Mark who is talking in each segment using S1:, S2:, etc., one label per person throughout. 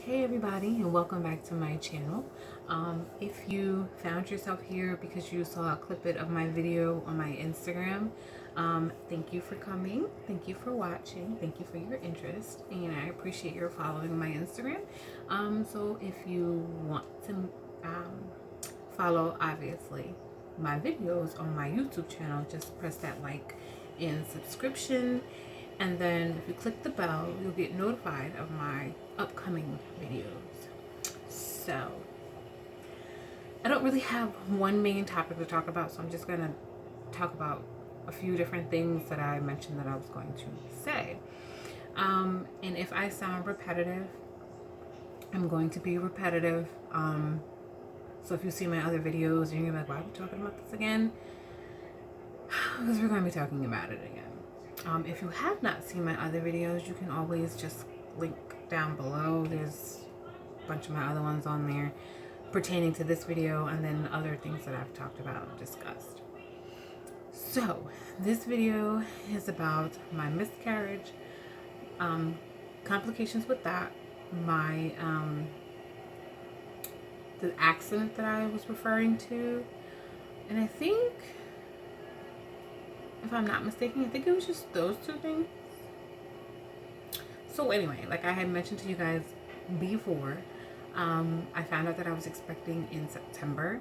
S1: Hey everybody, and welcome back to my channel. If you found yourself here because you saw a clip of my video on my Instagram, thank you for coming, thank you for watching, thank you for your interest, and I appreciate your following my Instagram. So if you want to follow, obviously, my videos on my YouTube channel, just press that like and subscription, and then if you click the bell, you'll get notified of my upcoming videos. So I don't really have one main topic to talk about, so I'm just gonna talk about a few different things that I mentioned that I was going to say. And if I sound repetitive, I'm going to be repetitive. So if you see my other videos and you're like, why are we talking about this again? Because we're going to be talking about it again. If you have not seen my other videos, you can always just link down below. There's a bunch of my other ones on there pertaining to this video, and then other things that I've talked about and discussed. So this video is about my miscarriage, complications with that, my the accident that I was referring to, and I think, if I'm not mistaken, I think it was just those two things. So anyway, like I had mentioned to you guys before, I found out that I was expecting in September.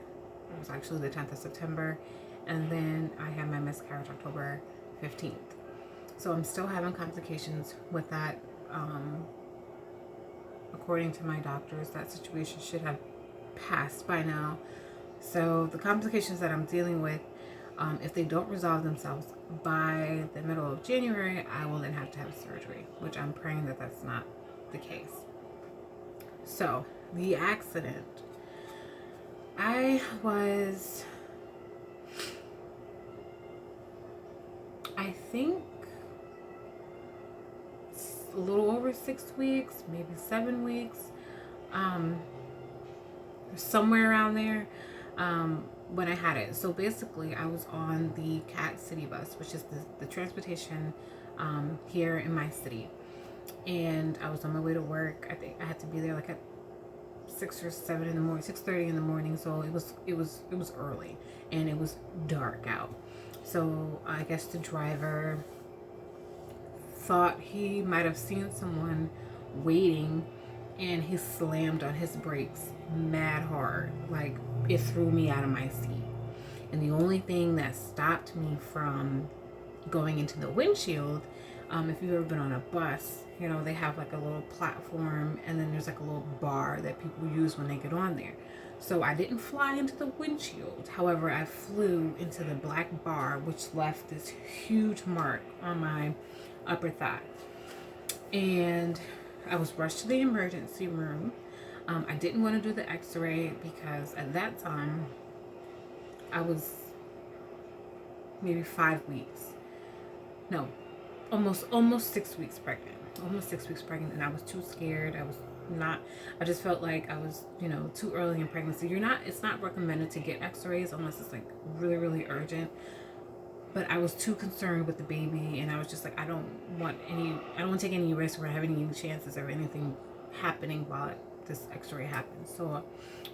S1: It was actually the 10th of September, and then I had my miscarriage October 15th. So I'm still having complications with that. According to my doctors, that situation should have passed by now. So the complications that I'm dealing with, if they don't resolve themselves by the middle of January, I will then have to have surgery, which I'm praying that that's not the case. So the accident, I think a little over 6 weeks, maybe 7 weeks, somewhere around there, when I had it. So basically, I was on the Cat City bus, which is the transportation here in my city, and I was on my way to work. I think I had to be there like at 6 or 7 in the morning, 6:30 in the morning. So it was early, and it was dark out. So I guess the driver thought he might have seen someone waiting, and he slammed on his brakes mad hard. Like, it threw me out of my seat. And the only thing that stopped me from going into the windshield, if you've ever been on a bus, you know, they have like a little platform, and then there's like a little bar that people use when they get on there. So I didn't fly into the windshield. However, I flew into the black bar, which left this huge mark on my upper thigh. And I was rushed to the emergency room. I didn't want to do the x-ray because at that time I was maybe 5 weeks, no, almost 6 weeks pregnant, and I was too scared. I just felt like I was, too early in pregnancy. It's not recommended to get x-rays unless it's like really, really urgent. But I was too concerned with the baby, and I was just like, I don't want to take any risks or having any chances of anything happening while this x-ray happened. So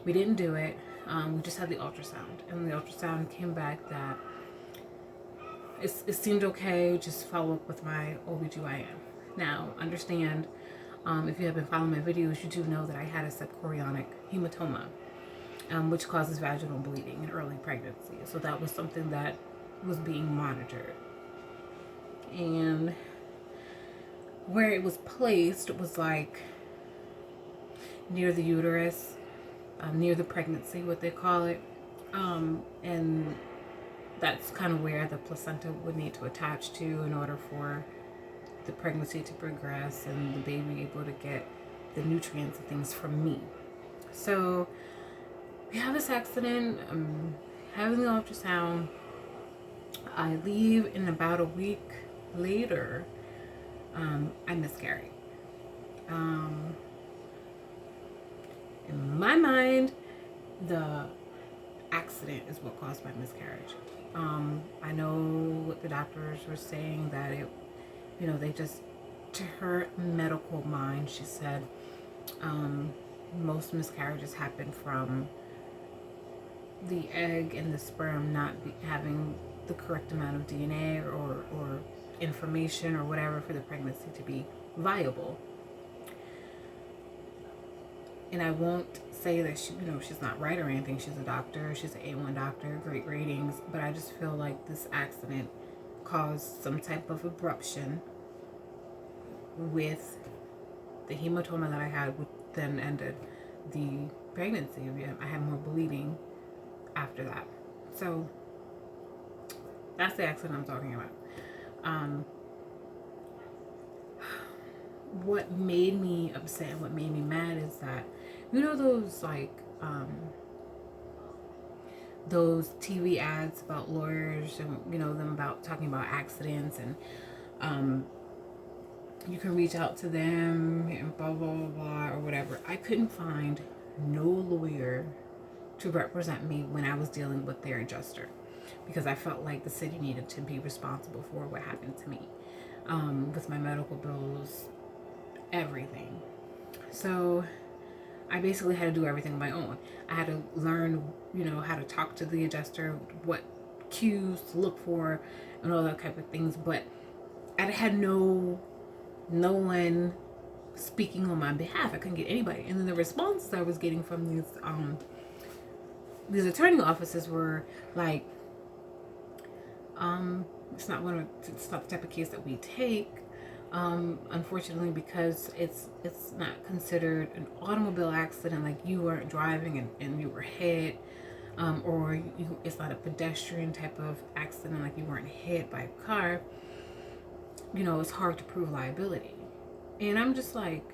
S1: we didn't do it. We just had the ultrasound, and the ultrasound came back that it seemed okay. Just follow up with my OBGYN. Now, understand, if you have been following my videos, you do know that I had a subchorionic hematoma, which causes vaginal bleeding in early pregnancy. So that was something that was being monitored. And where it was placed was like near the uterus, near the pregnancy, what they call it. And that's kind of where the placenta would need to attach to in order for the pregnancy to progress and the baby able to get the nutrients and things from me. So we have this accident. I'm having the ultrasound. I leave, and about a week later, I miscarry. In my mind, the accident is what caused my miscarriage. I know what the doctors were saying, that they just, to her medical mind, she said Most miscarriages happen from the egg and the sperm having the correct amount of DNA or information or whatever for the pregnancy to be viable. And I won't say that she's not right or anything. She's a doctor. She's an A1 doctor, great ratings. But I just feel like this accident caused some type of abruption with the hematoma that I had, which then ended the pregnancy. I had more bleeding after that. So that's the accident I'm talking about. What made me upset, what made me mad is that, those those TV ads about lawyers and, them about talking about accidents and, you can reach out to them and blah, blah, blah, blah, or whatever. I couldn't find no lawyer to represent me when I was dealing with their adjuster, because I felt like the city needed to be responsible for what happened to me, with my medical bills, everything. So I basically had to do everything on my own. I had to learn, how to talk to the adjuster, what cues to look for, and all that type of things. But I had no one speaking on my behalf. I couldn't get anybody. And then the responses I was getting from these attorney offices were like, it's not the type of case that we take. Unfortunately, because it's not considered an automobile accident, like you weren't driving and you were hit, or it's not a pedestrian type of accident, like you weren't hit by a car. It's hard to prove liability. And I'm just like,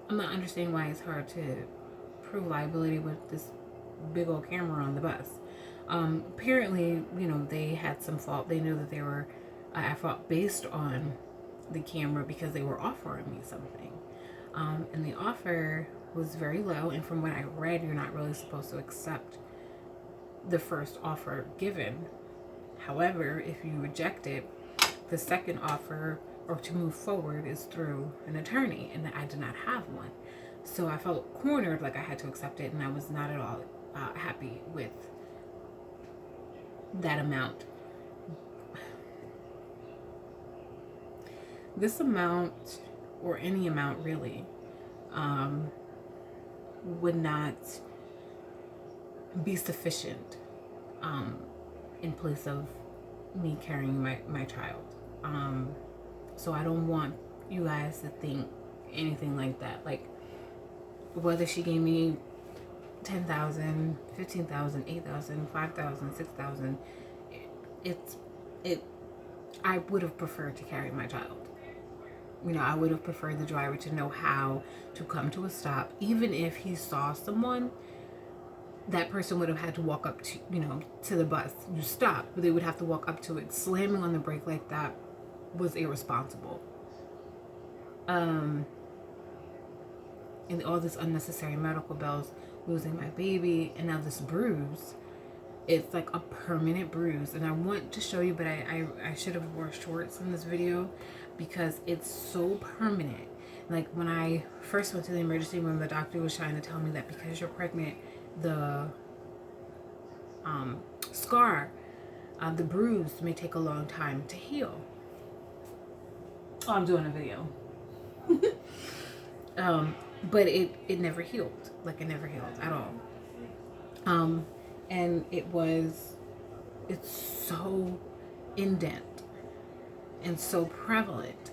S1: I'm not understanding why it's hard to prove liability with this big old camera on the bus. Apparently, they had some fault. They knew that they were at fault based on the camera because they were offering me something. And the offer was very low. And from what I read, you're not really supposed to accept the first offer given. However, if you reject it, the second offer or to move forward is through an attorney, and I did not have one. So I felt cornered, like I had to accept it, and I was not at all happy with that amount. This amount, or any amount really, would not be sufficient in place of me carrying my child. So I don't want you guys to think anything like that. Like, whether she gave me 10,000, 15,000, 8,000, 5,000, 6,000, I would have preferred to carry my child. I would have preferred the driver to know how to come to a stop. Even if he saw someone, that person would have had to walk up to, to the bus. You stop, but they would have to walk up to it. Slamming on the brake like that was irresponsible. And all this unnecessary medical bills, losing my baby, and now this bruise. It's like a permanent bruise. And I want to show you, but I should have wore shorts in this video because it's so permanent. Like, when I first went to the emergency room, the doctor was trying to tell me that because you're pregnant, the scar, the bruise may take a long time to heal. Oh, I'm doing a video. But it never healed. Like, it never healed at all. And it's so indent and so prevalent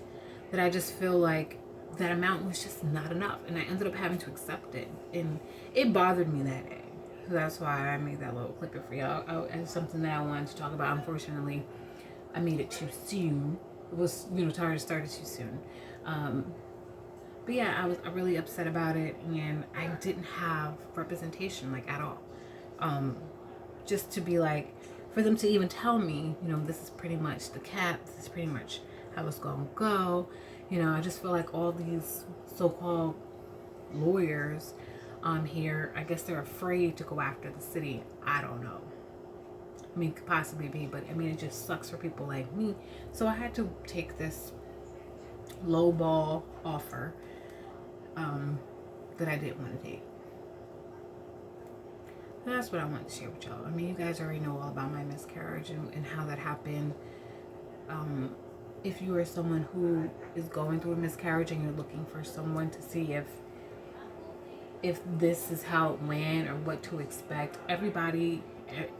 S1: that I just feel like that amount was just not enough. And I ended up having to accept it. And it bothered me that day. So that's why I made that little clip for y'all. It's something that I wanted to talk about. Unfortunately, I made it too soon. It was, started too soon. But yeah, I was really upset about it, and I didn't have representation, like, at all. Just to be like, for them to even tell me, this is pretty much the cap, this is pretty much how it's gonna go. I just feel like all these so-called lawyers here, I guess they're afraid to go after the city. I don't know. I mean, could possibly be, but I mean, it just sucks for people like me. So I had to take this low ball offer that I didn't want to take. And that's what I want to share with y'all. I mean, you guys already know all about my miscarriage and how that happened. If you are someone who is going through a miscarriage and you're looking for someone to see if this is how it went or what to expect, everybody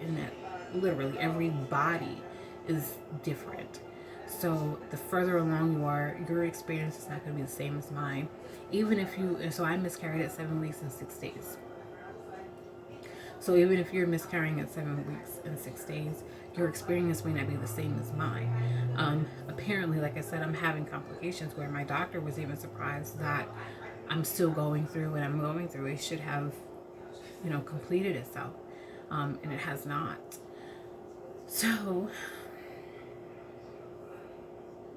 S1: in that, literally everybody is different. So the further along you are, your experience is not going to be the same as mine. Even if you, and so I miscarried at 7 weeks and 6 days. So even if you're miscarrying at 7 weeks and 6 days, your experience may not be the same as mine. Apparently, like I said, I'm having complications where my doctor was even surprised that I'm still going through what I'm going through. It should have, completed itself, and it has not. So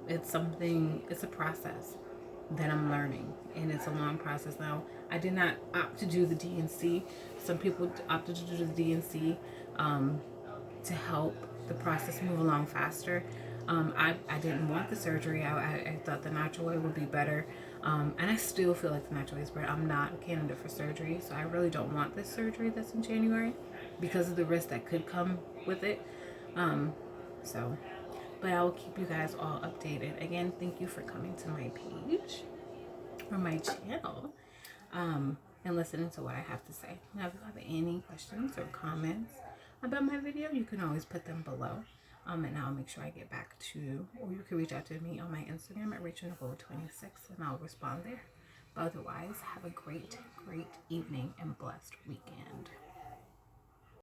S1: it's a process that I'm learning, and it's a long process. Now, I did not opt to do the DNC. Some people opted to do the DNC to help the process move along faster. I didn't want the surgery. I thought the natural way would be better. And I still feel like the natural way is better. I'm not a candidate for surgery, so I really don't want this surgery that's in January because of the risk that could come with it. So, but I will keep you guys all updated. Again, thank you for coming to my page or my channel and listening to what I have to say. Now, if you have any questions or comments about my video, you can always put them below. And I'll make sure I get back to you. Or you can reach out to me on my Instagram at RachelNicole26 and I'll respond there. But otherwise, have a great, great evening and blessed weekend.